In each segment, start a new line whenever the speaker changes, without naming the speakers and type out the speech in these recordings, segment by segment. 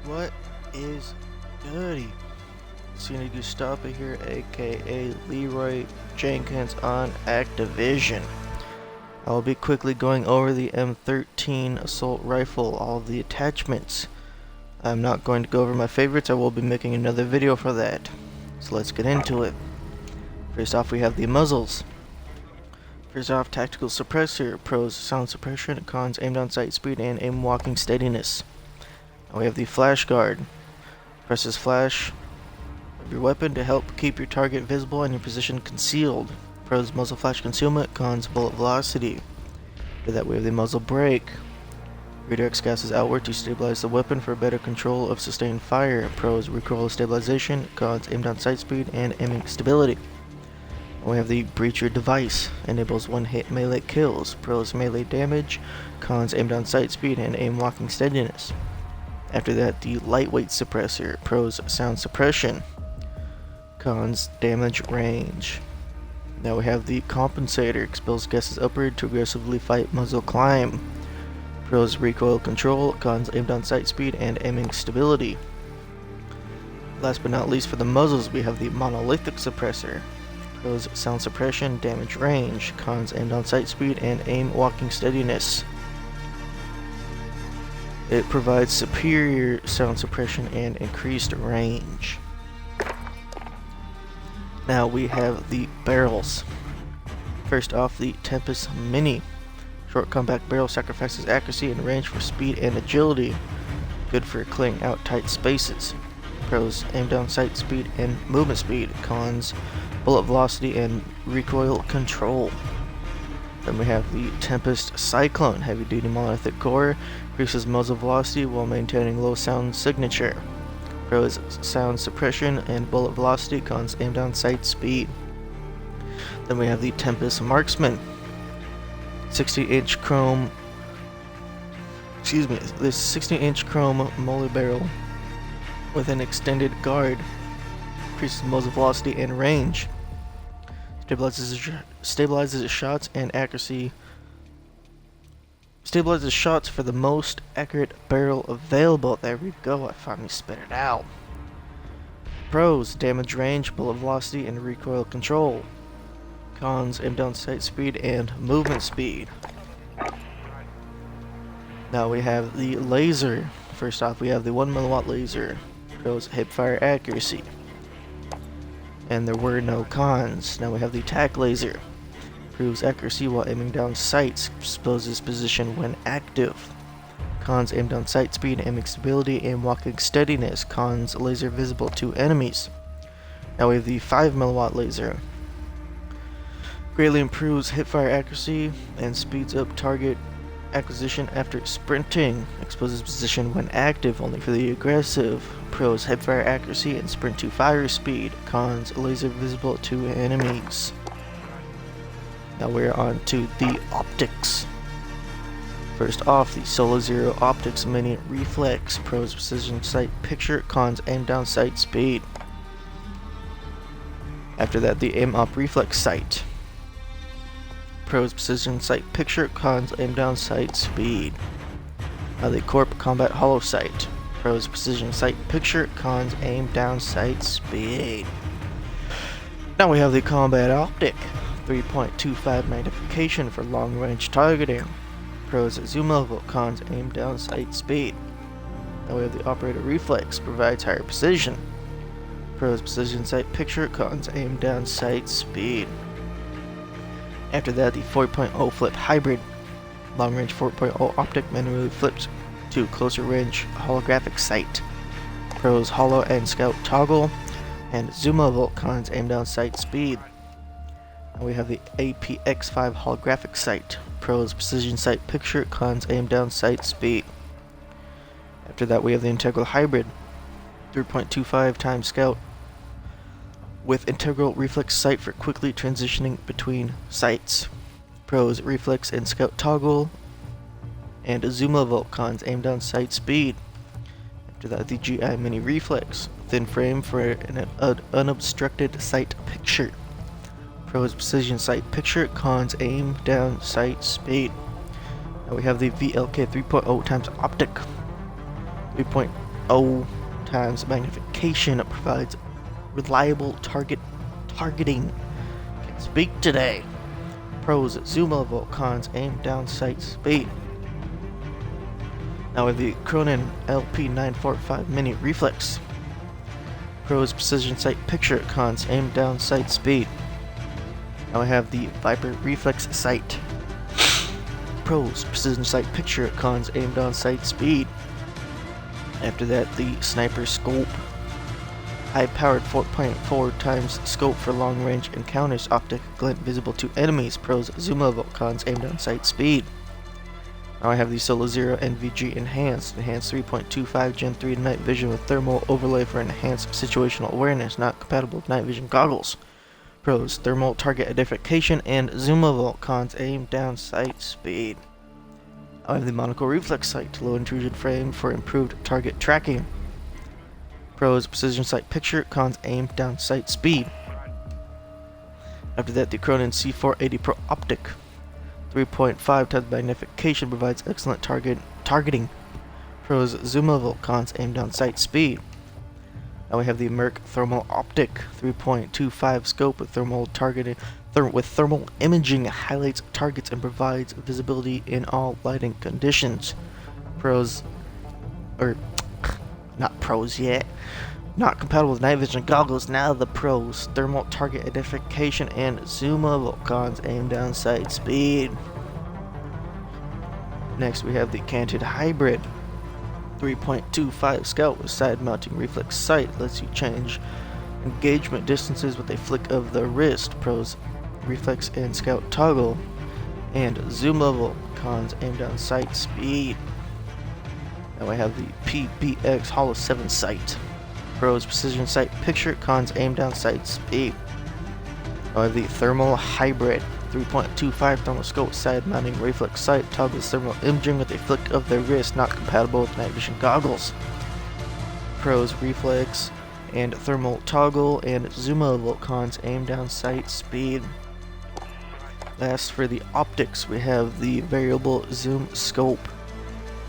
What is goody? Cena Gustapa here, aka Leroy Jenkins on Activision. I will be quickly going over the M13 assault rifle, all of the attachments. I'm not going to go over my favorites, I will be making another video for that. So let's get into it. First off, we have the muzzles. First off, tactical suppressor, pros sound suppression, cons aim down sight speed and aim walking steadiness. Now we have the flash guard. Presses flash of your weapon to help keep your target visible and your position concealed. Pros muzzle flash concealment, cons bullet velocity. After that we have the muzzle brake. Redirects gases outward to stabilize the weapon for better control of sustained fire. Pros recoil stabilization, cons aim down sight speed and aiming stability. We have the breacher device, enables one hit melee kills. Pros melee damage, cons aim down sight speed and aim walking steadiness. After that, the lightweight suppressor, pros sound suppression, cons damage range. Now we have the compensator, expels gases upward to aggressively fight muzzle climb. Pros recoil control, cons aim down sight speed and aiming stability. Last but not least, for the muzzles, we have the monolithic suppressor. Pros sound suppression, damage range, cons aim down sight speed and aim walking steadiness. It provides superior sound suppression and increased range. Now we have the barrels. First off, the Tempest Mini. Short compact barrel sacrifices accuracy and range for speed and agility. Good for clearing out tight spaces. Pros aim down sight speed and movement speed. Cons bullet velocity and recoil control. Then we have the Tempest Cyclone, heavy duty monolithic core, increases muzzle velocity while maintaining low sound signature. Pros sound suppression and bullet velocity, cons aim down sight speed. Then we have the Tempest Marksman, 60-inch chrome, this 60-inch chrome moly barrel with an extended guard, increases muzzle velocity and range. Stabilizes shots and accuracy. Stabilizes shots for the most accurate barrel available. There we go, I finally spit it out. Pros, damage range, bullet velocity, and recoil control. Cons, aim down sight speed and movement speed. Now we have the laser. First off, we have the 1mW laser. Pros, hipfire accuracy. And there were no cons. Now we have the tac laser. Improves accuracy while aiming down sights. Exposes position when active. Cons aim down sight speed, aiming stability, aim walking steadiness. Cons laser visible to enemies. Now we have the 5mW laser. Greatly improves hipfire accuracy and speeds up target acquisition after sprinting. Exposes position when active, only for the aggressive. Pros hipfire accuracy and sprint to fire speed. Cons laser visible to enemies. Now we're on to the optics. First off, the Solo Zero Optics Mini Reflex. Pros precision sight picture, cons aim down sight speed. After that, the Aim Op Reflex Sight. Pros precision sight picture, cons aim down sight speed. Now the Corp Combat Hollow Sight. Pros precision sight picture, cons aim down sight speed. Now we have the Combat Optic, 3.25 magnification for long range targeting. Pros zoom level, cons aim down sight speed. Now we have the Operator Reflex, provides higher precision. Pros precision sight picture, cons aim down sight speed. After that, the 4.0 Flip Hybrid, long range 4.0 optic manually flips to closer range holographic sight. Pros hollow and scout toggle, and zoom level, cons aim down sight speed. And we have the APX5 holographic sight. Pros precision sight picture, cons aim down sight speed. After that, we have the integral hybrid, 3.25 times scout with integral reflex sight for quickly transitioning between sights. Pros reflex and scout toggle, and a zoom level, cons aim down sight speed. After that, the GI Mini Reflex, thin frame for an unobstructed sight picture. Pros precision sight picture, cons aim down sight speed. Now we have the VLK 3.0 times optic, 3.25 3.0 times magnification. It provides reliable targeting. Can speak today. Pros, zoom level. Cons, aim down sight speed. Now we have the Cronin LP945 Mini Reflex. Pros, precision sight picture. Cons, aim down sight speed. Now we have the Viper Reflex Sight. Pros, precision sight picture. Cons, aim down sight speed. After that, the Sniper Scope. High-powered 4.4 times scope for long-range encounters. Optic glint visible to enemies. Pros, zoom level. Cons, aim down sight speed. Now I have the Solo Zero NVG Enhanced 3.25 Gen 3 night vision with thermal overlay for enhanced situational awareness. Not compatible with night vision goggles. Pros, thermal target identification and zoom level. Cons, aim down sight speed. I have the Monocle Reflex Sight, low intrusion frame for improved target tracking. Pros, precision sight picture. Cons, aim down sight speed. After that, the Cronin C480 Pro Optic 3.5 times magnification provides excellent targeting. Pros, zoom level. Cons, aim down sight speed. Now we have the PERK Thermal Optic 3.25 scope with thermal targeting. With thermal imaging, highlights targets and provides visibility in all lighting conditions. Pros, or not pros yet. Not compatible with night vision goggles. Now the pros: thermal target identification and zoom level. Cons, aim down sight speed. Next we have the Canted Hybrid 3.25 scout with side mounting reflex sight. Lets you change engagement distances with a flick of the wrist. Pros: reflex and scout toggle and zoom level. Cons, aim down sight speed. Now I have the PBX Holo 7 sight. Pros, precision sight picture. Cons, aim down sight speed. Now I have the Thermal Hybrid 3.25 thermal scope side mounting reflex sight. Toggles thermal imaging with a flick of the wrist. Not compatible with night vision goggles. Pros, reflex and thermal toggle and zoom level. Cons, aim down sight speed. Last, for the optics, we have the variable zoom scope.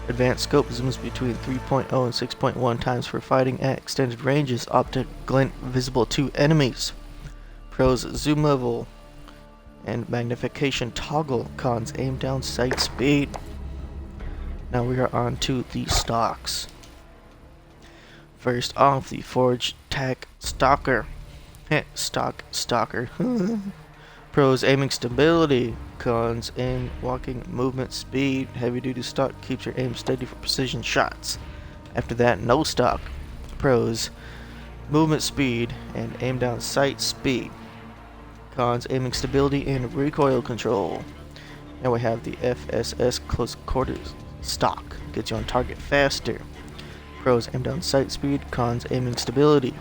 Advanced scope zooms between 3.0 and 6.1 times for fighting at extended ranges. Optic glint visible to enemies. Pros, zoom level and magnification toggle. Cons, aim down sight speed. Now we are on to the stocks. First off, the Forge Tac Stalker. Stalker. Pros, aiming stability. Cons, aim walking movement speed. Heavy duty stock keeps your aim steady for precision shots. After that, no stock. Pros, movement speed and aim down sight speed. Cons, aiming stability and recoil control. Now we have the FSS close quarters stock. Gets you on target faster. Pros, aim down sight speed. Cons, aiming stability.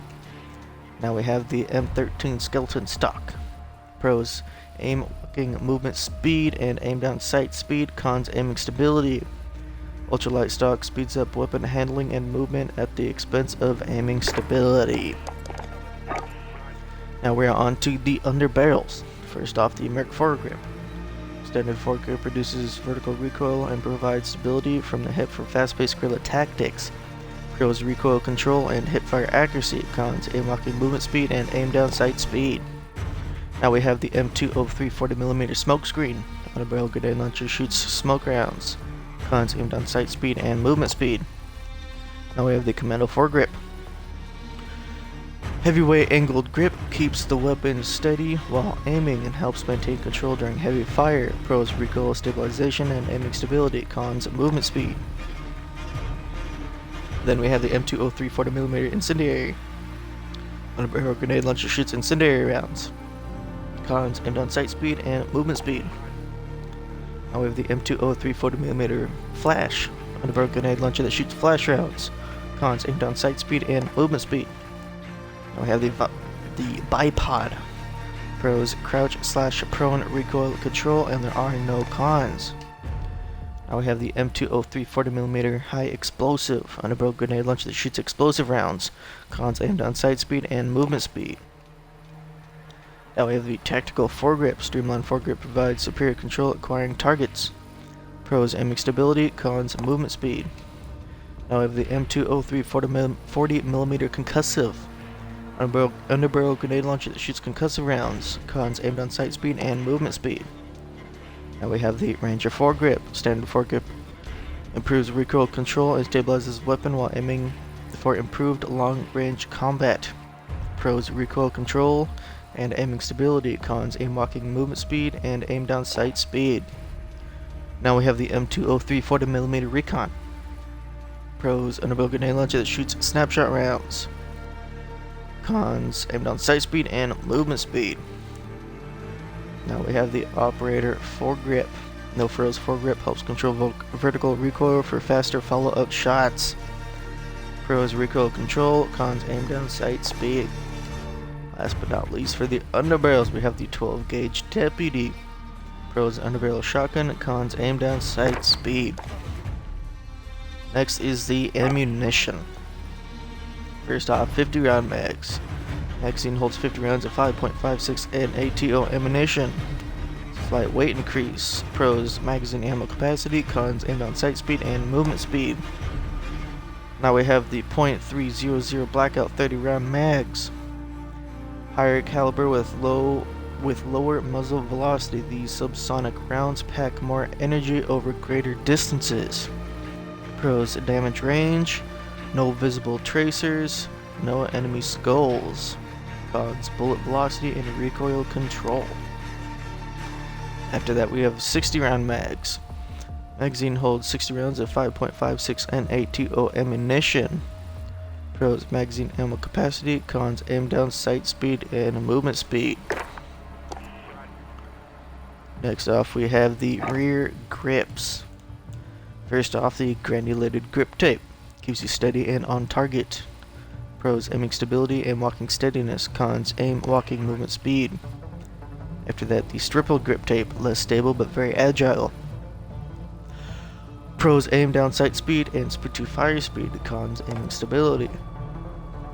Now we have the M13 skeleton stock. Pros, aim walking movement speed and aim down sight speed. Cons, aiming stability. Ultralight stock speeds up weapon handling and movement at the expense of aiming stability. Now we are on to the underbarrels. First off, the Merc foregrip. Standard foregrip produces vertical recoil and provides stability from the hip for fast-paced guerrilla tactics. Pros, recoil control and hipfire accuracy. Cons, aim walking movement speed and aim down sight speed. Now we have the M203 40mm smokescreen. Underbarrel grenade launcher shoots smoke rounds. Cons, aim down sight speed and movement speed. Now we have the Commando foregrip. Heavyweight angled grip keeps the weapon steady while aiming and helps maintain control during heavy fire. Pros, recoil stabilization and aiming stability. Cons, movement speed. Then we have the M203 40mm incendiary. Underbarrel grenade launcher shoots incendiary rounds. Cons, aim down sight speed and movement speed. Now we have the M203 40mm flash. Underbarrel grenade launcher that shoots flash rounds. Cons, aim down sight speed and movement speed. Now we have the bipod. Pros, crouch / prone recoil control, and there are no cons. Now we have the M203 40mm high explosive. Underbarrel grenade launcher that shoots explosive rounds. Cons, aim down sight speed and movement speed. Now we have the tactical foregrip. Streamlined foregrip provides superior control at acquiring targets. Pros, aiming stability. Cons, movement speed. Now we have the M203 40mm concussive. Underbarrel grenade launcher that shoots concussive rounds. Cons aimed on sight speed and movement speed. Now we have the Ranger foregrip. Standard foregrip improves recoil control and stabilizes weapon while aiming for improved long-range combat. Pros recoil control and aiming stability. Cons aim walking movement speed and aim down sight speed. Now we have the M203 40mm recon. Pros underbarrel grenade launcher that shoots snapshot rounds. Cons aimed on sight speed and movement speed. Now we have the operator foregrip. No frills foregrip helps control vertical recoil for faster follow-up shots. Pros recoil control, cons aim down sight speed. Last but not least, for the underbarrels, we have the 12 gauge deputy. Pros underbarrel shotgun, cons aim down sight speed. Next is the ammunition. First off, 50 round mags. Magazine holds 50 rounds of 5.56 NATO ammunition. Slight weight increase. Pros magazine ammo capacity, cons aimed on sight speed and movement speed. Now we have the .300 blackout 30 round mags. Higher caliber with lower muzzle velocity. These subsonic rounds pack more energy over greater distances. Pros damage range, no visible tracers, no enemy skulls. Cons bullet velocity and recoil control. After that we have 60 round mags. Magazine holds 60 rounds of 5.56 NATO ammunition. Pros magazine ammo capacity, cons aim down sight speed and movement speed. Next off we have the rear grips. First off, the granulated grip tape keeps you steady and on target. Pros aiming stability and walking steadiness, cons aim walking movement speed. After that, the stippled grip tape, less stable but very agile. Pros aim down sight speed and sprint to fire speed, cons aiming stability.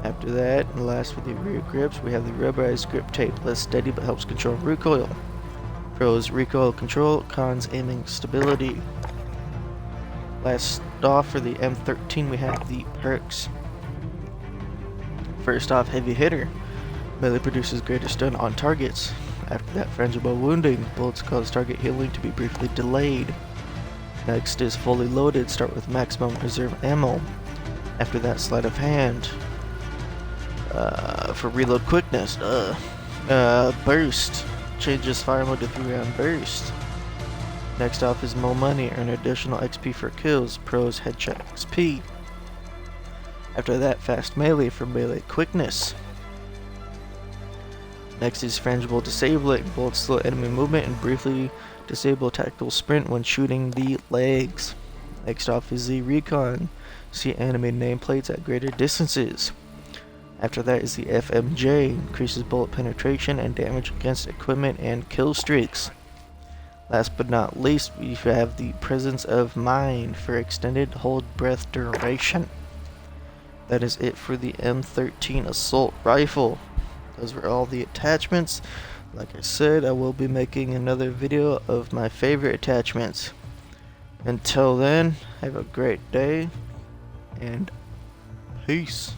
After that, and last for the rear grips, we have the rubberized grip tape, less steady but helps control recoil. Pros recoil control, cons aiming stability. Last off for the M13 we have the perks. First off, heavy hitter. Melee produces greater stun on targets. After that, frangible wounding. Bullets cause target healing to be briefly delayed. Next is fully loaded. Start with maximum reserve ammo. After that, sleight of hand. For reload quickness. Burst. Changes fire mode to 3 round burst. Next off is Mo Money, earn additional XP for kills, pros headshot XP. After that, fast melee for melee quickness. Next is frangible disabling, bullets slow enemy movement and briefly disable tactical sprint when shooting the legs. Next off is the recon, see enemy nameplates at greater distances. After that is the FMJ, increases bullet penetration and damage against equipment and kill streaks. Last but not least, we have the presence of mind for extended hold breath duration. That is it for the M13 assault rifle. Those were all the attachments. Like I said, I will be making another video of my favorite attachments. Until then, have a great day and peace.